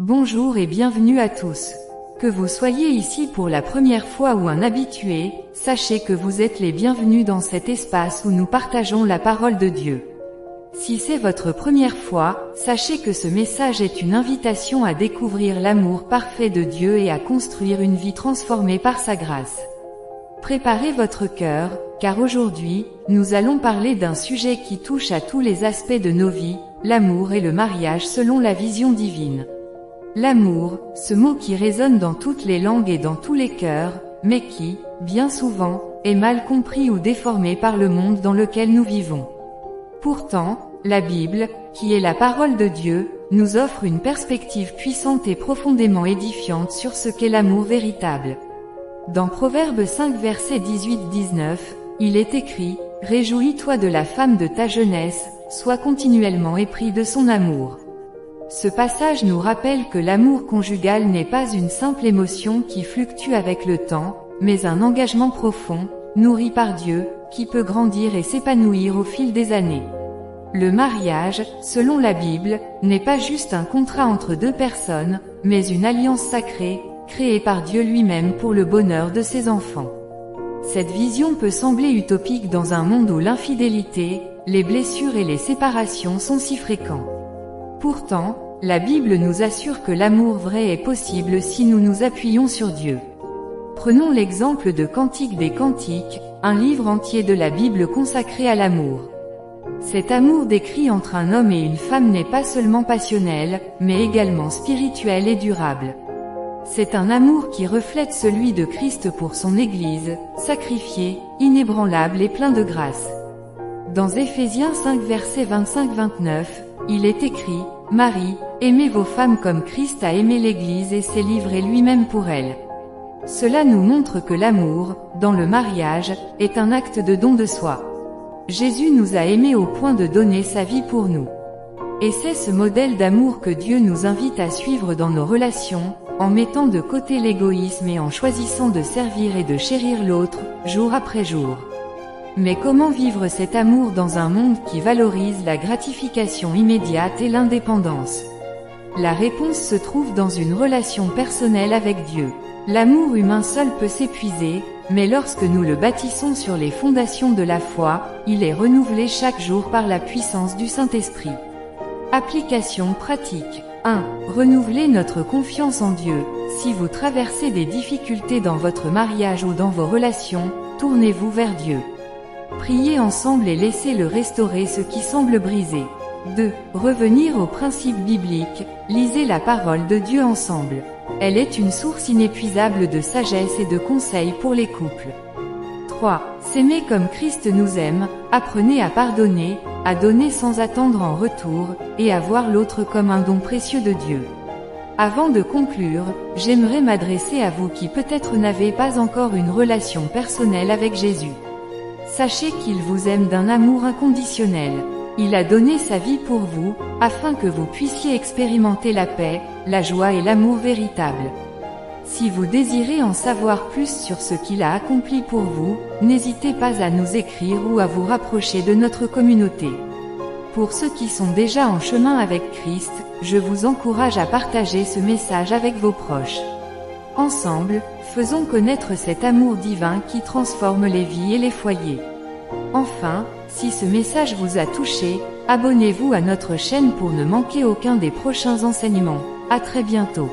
Bonjour et bienvenue à tous. Que vous soyez ici pour la première fois ou un habitué, sachez que vous êtes les bienvenus dans cet espace où nous partageons la parole de Dieu. Si c'est votre première fois, sachez que ce message est une invitation à découvrir l'amour parfait de Dieu et à construire une vie transformée par sa grâce. Préparez votre cœur, car aujourd'hui, nous allons parler d'un sujet qui touche à tous les aspects de nos vies, l'amour et le mariage selon la vision divine. L'amour, ce mot qui résonne dans toutes les langues et dans tous les cœurs, mais qui, bien souvent, est mal compris ou déformé par le monde dans lequel nous vivons. Pourtant, la Bible, qui est la parole de Dieu, nous offre une perspective puissante et profondément édifiante sur ce qu'est l'amour véritable. Dans Proverbes 5 versets 18-19, il est écrit « Réjouis-toi de la femme de ta jeunesse, sois continuellement épris de son amour ». Ce passage nous rappelle que l'amour conjugal n'est pas une simple émotion qui fluctue avec le temps, mais un engagement profond, nourri par Dieu, qui peut grandir et s'épanouir au fil des années. Le mariage, selon la Bible, n'est pas juste un contrat entre deux personnes, mais une alliance sacrée, créée par Dieu lui-même pour le bonheur de ses enfants. Cette vision peut sembler utopique dans un monde où l'infidélité, les blessures et les séparations sont si fréquents. Pourtant, la Bible nous assure que l'amour vrai est possible si nous nous appuyons sur Dieu. Prenons l'exemple de Cantique des Cantiques, un livre entier de la Bible consacré à l'amour. Cet amour décrit entre un homme et une femme n'est pas seulement passionnel, mais également spirituel et durable. C'est un amour qui reflète celui de Christ pour son Église, sacrifié, inébranlable et plein de grâce. Dans Éphésiens 5 versets 25-29, il est écrit « Marie, aimez vos femmes comme Christ a aimé l'Église et s'est livré lui-même pour elle ». Cela nous montre que l'amour, dans le mariage, est un acte de don de soi. Jésus nous a aimés au point de donner sa vie pour nous. Et c'est ce modèle d'amour que Dieu nous invite à suivre dans nos relations, en mettant de côté l'égoïsme et en choisissant de servir et de chérir l'autre, jour après jour. Mais comment vivre cet amour dans un monde qui valorise la gratification immédiate et l'indépendance? La réponse se trouve dans une relation personnelle avec Dieu. L'amour humain seul peut s'épuiser, mais lorsque nous le bâtissons sur les fondations de la foi, il est renouvelé chaque jour par la puissance du Saint-Esprit. Application pratique. 1. Renouveler notre confiance en Dieu. Si vous traversez des difficultés dans votre mariage ou dans vos relations, tournez-vous vers Dieu. Priez ensemble et laissez-le restaurer ce qui semble brisé. 2. Revenir aux principes bibliques. Lisez la parole de Dieu ensemble. Elle est une source inépuisable de sagesse et de conseils pour les couples. 3. S'aimer comme Christ nous aime. Apprenez à pardonner, à donner sans attendre en retour, et à voir l'autre comme un don précieux de Dieu. Avant de conclure, j'aimerais m'adresser à vous qui peut-être n'avez pas encore une relation personnelle avec Jésus. Sachez qu'il vous aime d'un amour inconditionnel. Il a donné sa vie pour vous, afin que vous puissiez expérimenter la paix, la joie et l'amour véritable. Si vous désirez en savoir plus sur ce qu'il a accompli pour vous, n'hésitez pas à nous écrire ou à vous rapprocher de notre communauté. Pour ceux qui sont déjà en chemin avec Christ, je vous encourage à partager ce message avec vos proches. Ensemble, faisons connaître cet amour divin qui transforme les vies et les foyers. Enfin, si ce message vous a touché, abonnez-vous à notre chaîne pour ne manquer aucun des prochains enseignements. À très bientôt.